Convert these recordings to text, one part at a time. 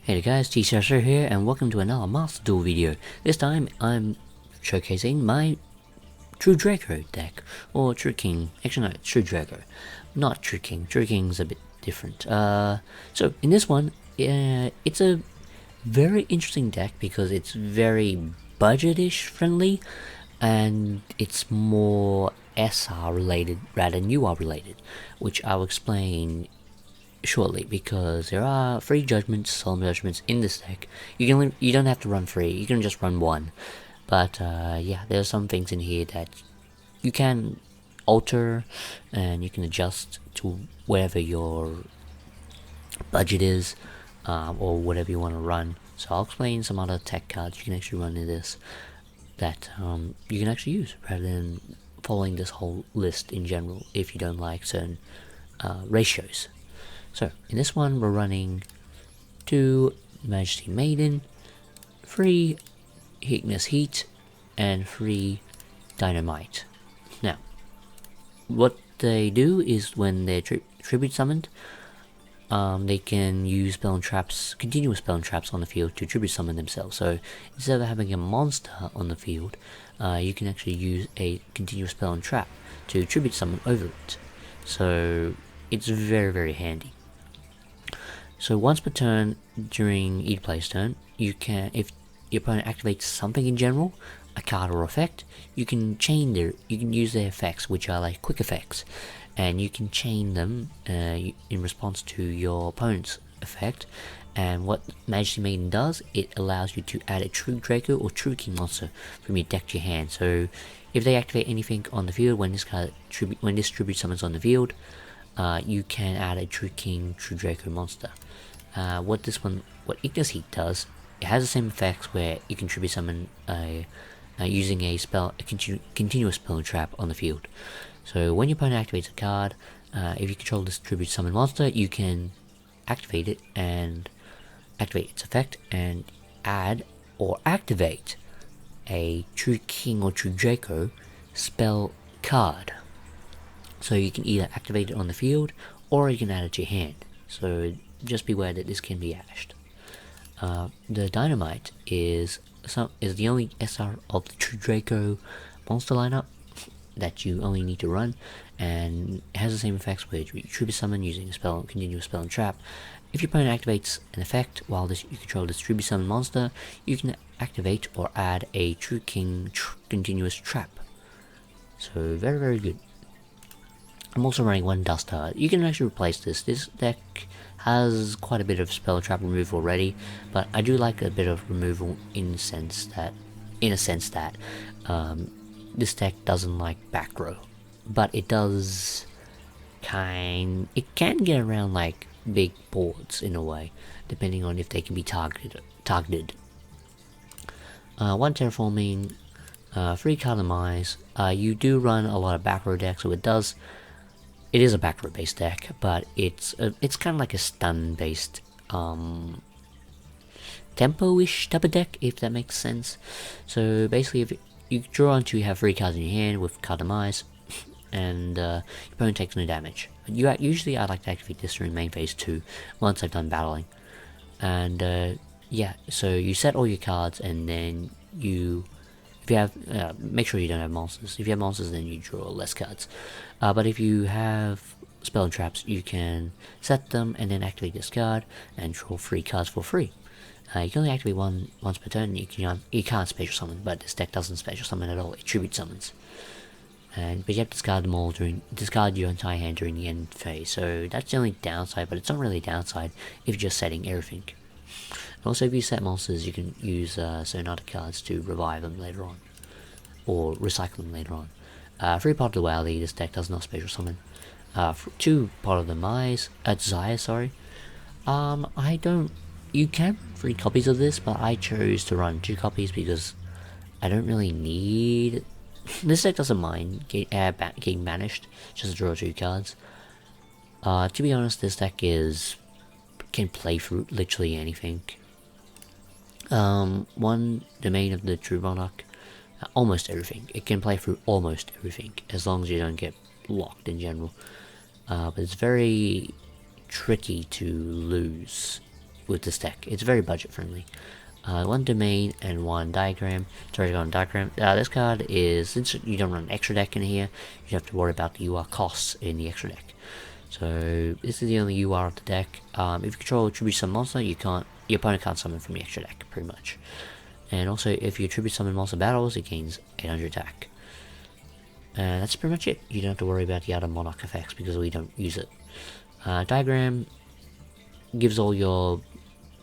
Hey guys, T-Sasher here, and welcome to another Master Duel video. This time, I'm showcasing my True Draco deck, or True King. Actually, no, it's True Draco, not True King. True King's a bit different. So in this one, it's a very interesting deck because it's very budget-ish friendly, and it's more SR related rather than UR related, which I'll explain shortly, because there are 3 judgments, solemn judgments in this deck. You don't have to run 3, you can just run 1. But yeah, there are some things in here that you can alter and you can adjust to whatever your budget is, or whatever you want to run. So I'll explain some other tech cards you can actually run in this that you can actually use rather than following this whole list in general if you don't like certain ratios. So, in this one, we're running 2 Majesty Maiden, 3 Ignis Heat, and 3 Dynamite. Now, what they do is when they're tribute summoned, they can use spell and traps, continuous spell and traps on the field to tribute summon themselves. So, instead of having a monster on the field, you can actually use a continuous spell and trap to tribute summon over it. So, it's very, very handy. So once per turn during each player's turn, you can, if your opponent activates something in general, a card or effect, you can use their effects, which are like quick effects, and you can chain them in response to your opponent's effect. And what Majesty Maiden does, it allows you to add a True Draco or True King monster from your deck to your hand. So if they activate anything on the field when this tribute summons on the field, you can add a True King, True Draco monster. What Ignis Heat does, it has the same effects where you can tribute summon using a continuous spell and trap on the field. So when your opponent activates a card, if you control this tribute summon monster, you can activate it and activate its effect and add or activate a True King or True Draco spell card. So you can either activate it on the field, or you can add it to your hand. So just beware that this can be ashed. The Dynamite is the only SR of the True Draco monster lineup that you only need to run, and it has the same effects where you tribute summon using a continuous spell and trap. If your opponent activates an effect while you control this tribute summon monster, you can activate or add a True King continuous trap. So very, very good. I'm also running 1 Duster. You can actually replace this. This deck has quite a bit of spell trap removal already, but I do like a bit of removal in a sense that this deck doesn't like back row, but it does it can get around like big boards in a way, depending on if they can be targeted. 1 Terraforming, 3 customise. You do run a lot of back row decks, so it is a back row based deck, but it's kind of like a stun based tempo-ish type of deck, if that makes sense. So basically, if you draw until you have 3 cards in your hand with customise, and your opponent takes no damage. Usually I like to activate this during main phase 2 once I've done battling. And yeah, so you set all your cards, and then if you have, make sure you don't have monsters. If you have monsters, then you draw less cards. But if you have spell and traps, you can set them and then activate this card and draw 3 cards for free. You can only activate one once per turn. You can't special summon, but this deck doesn't special summon at all. It tribute summons. But you have to discard them all discard your entire hand during the end phase. So that's the only downside, but it's not really a downside if you're just setting everything. Also, if you set monsters, you can use certain other cards to revive them later on, or recycle them later on. 3 part of the Duality, this deck does not special summon. 2 part of the Desire, sorry. You can 3 copies of this, but I chose to run 2 copies because I don't really need. This deck doesn't mind getting banished, just to draw 2 cards. To be honest, this deck can play through literally anything. 1 Domain of the True Monarch, almost everything. It can play through almost everything, as long as you don't get locked in general. But it's very tricky to lose with this deck. It's very budget friendly. 1 domain and 1 diagram. Sorry, on diagram. This card is, since you don't run an extra deck in here, you have to worry about the UR costs in the extra deck. So this is the only UR of the deck. If you control a tribute summon monster, your opponent can't summon from the extra deck, pretty much. And also, if you tribute summon monster battles, it gains 800 attack. And that's pretty much it. You don't have to worry about the other monarch effects because we don't use it. Diagram gives all your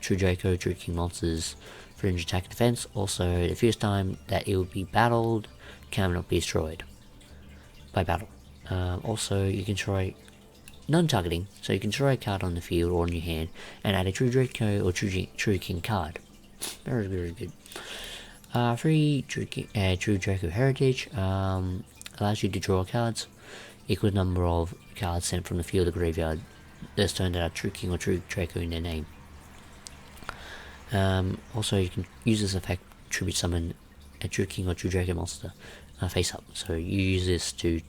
True Draco, True King monsters 300 attack and defense. Also, the first time that it will be battled, cannot be destroyed by battle. Also, you can destroy non-targeting, so you can destroy a card on the field or in your hand and add a True Draco or True King card. Very, very good. Free True Draco Heritage allows you to draw cards equal to number of cards sent from the field or graveyard this turn that are True King or True Draco in their name. Also, you can use this effect tribute summon a True King or True Draco monster face up. So you use this to.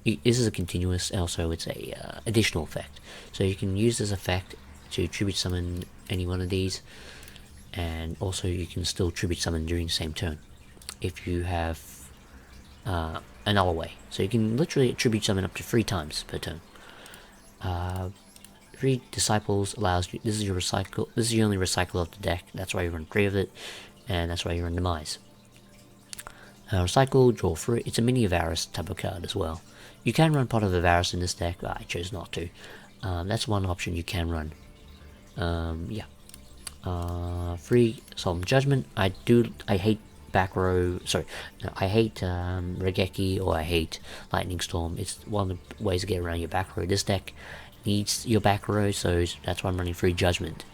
This is a continuous. Also, it's a additional effect. So you can use this effect to tribute summon any one of these, and also you can still tribute summon during the same turn if you have another way. So you can literally tribute summon up to 3 times per turn. 3 disciples allows you. This is your recycle. This is your only recycle of the deck. That's why you run 3 of it, and that's why you run demise. Recycle, draw 3. It's a mini Avaris type of card as well. You can run part of Avaris in this deck, but I chose not to. That's one option you can run. Yeah. 3 Solemn Judgment. I hate back row. Sorry, no, I hate Regeki, or I hate Lightning Storm. It's one of the ways to get around your back row. This deck needs your back row, so that's why I'm running 3 Judgment.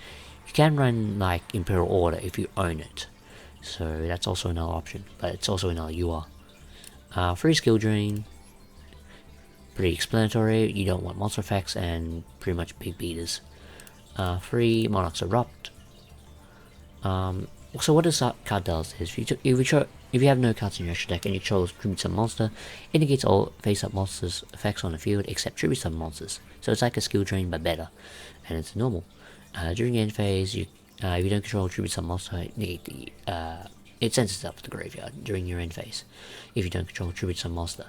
You can run like Imperial Order if you own it, so that's also another option, but it's also another UR. 3 Skill Drain. Pretty explanatory. You don't want monster effects and pretty much big beaters. 3 Monarch's Erupt. So what this card does is, if you have no cards in your extra deck and you control Tribute Summon monster, it negates all face-up monsters' effects on the field except Tribute Summon monsters. So it's like a skill drain but better, and it's normal. During the end phase, if you don't control Tribute Summon monster, negate the it sends it up to the graveyard during your end phase. If you don't control Tribute Summon monster,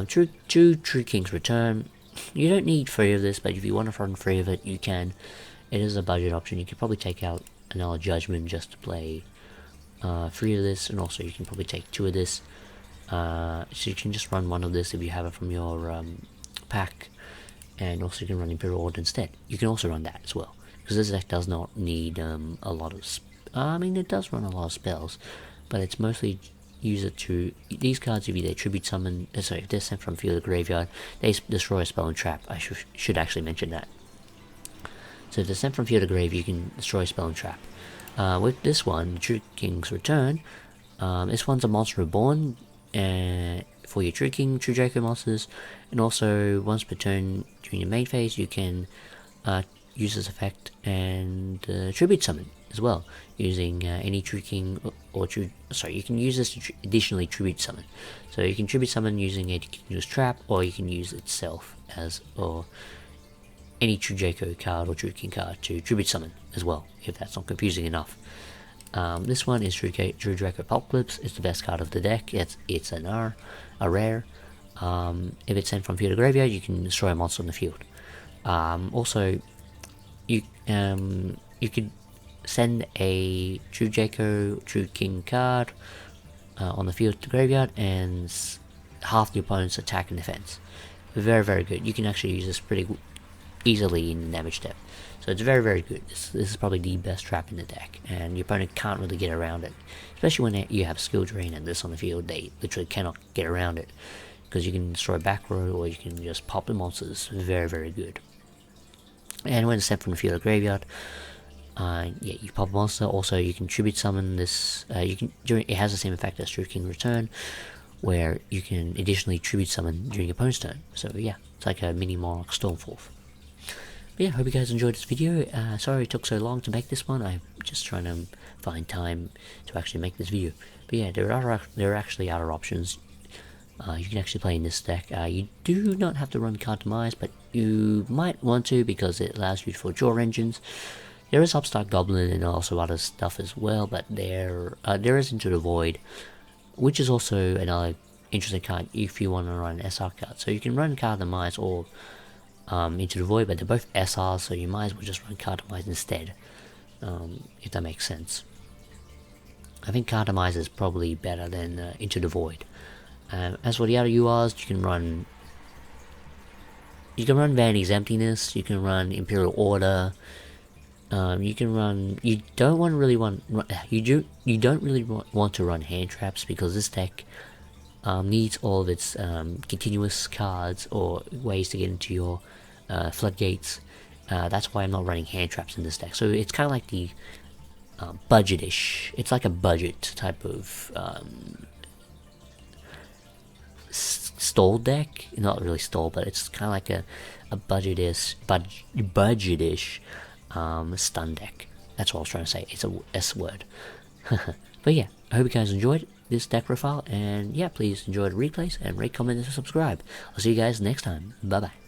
True King's Return. You don't need 3 of this, but if you want to run 3 of it, you can. It is a budget option. You could probably take out another Judgment just to play 3 of this, and also you can probably take 2 of this. So you can just run 1 of this if you have it from your pack, and also you can run Imperial Order instead. You can also run that as well, because this deck does not need a lot of. I mean, it does run a lot of spells, but it's mostly use it to these cards. If they tribute summon, sorry, if they're sent from field or graveyard, they destroy a spell and trap. I should actually mention that. So if they're sent from field or grave, you can destroy a spell and trap. With this one, True King's Return, this one's a monster reborn for your True King, True Draco monsters, and also once per turn during your main phase, you can use this effect and tribute summon as well, using any True King or True. Sorry, you can use this to additionally tribute summon. So you can tribute summon using a continuous trap, or you can use itself as or any True Draco card or True King card to tribute summon as well, if that's not confusing enough. This one is True Draco Apocalypse. It's the best card of the deck. It's a rare. If it's sent from field to graveyard, you can destroy a monster on the field. Also, you could send a True Draco, True King card on the field to graveyard, and half the opponent's attack and defense. Very, very good. You can actually use this pretty easily in damage step. So it's very, very good. This is probably the best trap in the deck, and your opponent can't really get around it. Especially when you have skill drain and this on the field, they literally cannot get around it, because you can destroy back row or you can just pop the monsters. Very, very good. And when it's sent from the field or graveyard, yeah, you pop a monster. Also, you can tribute summon this. It has the same effect as True King Return, where you can additionally tribute summon during your opponent's turn. So yeah, it's like a mini Monarch Stormforth. But yeah, hope you guys enjoyed this video. Sorry it took so long to make this one. I'm just trying to find time to actually make this video. But yeah, there are actually other options. You can actually play in this deck. You do not have to run customise, but you might want to, because it allows you for draw engines There is Upstart Goblin and also other stuff as well, but there is Into the Void, which is also another interesting card if you want to run an SR card. So you can run Customise or Into the Void, but they're both SRs, so you might as well just run Customise instead, if that makes sense. I think Customise is probably better than Into the Void. As for the other URs, you can run Vanity's Emptiness, you can run Imperial Order, you can run. You don't really want to run hand traps, because this deck needs all of its continuous cards or ways to get into your floodgates. That's why I'm not running hand traps in this deck. So it's kind of like the budget-ish. It's like a budget type of stall deck. Not really stall, but it's kind of like a budget-ish stun deck. That's what I was trying to say. It's a S word. But yeah, I hope you guys enjoyed this deck profile, and yeah, please enjoy the replays and rate, comment, and subscribe. I'll see you guys next time. Bye bye.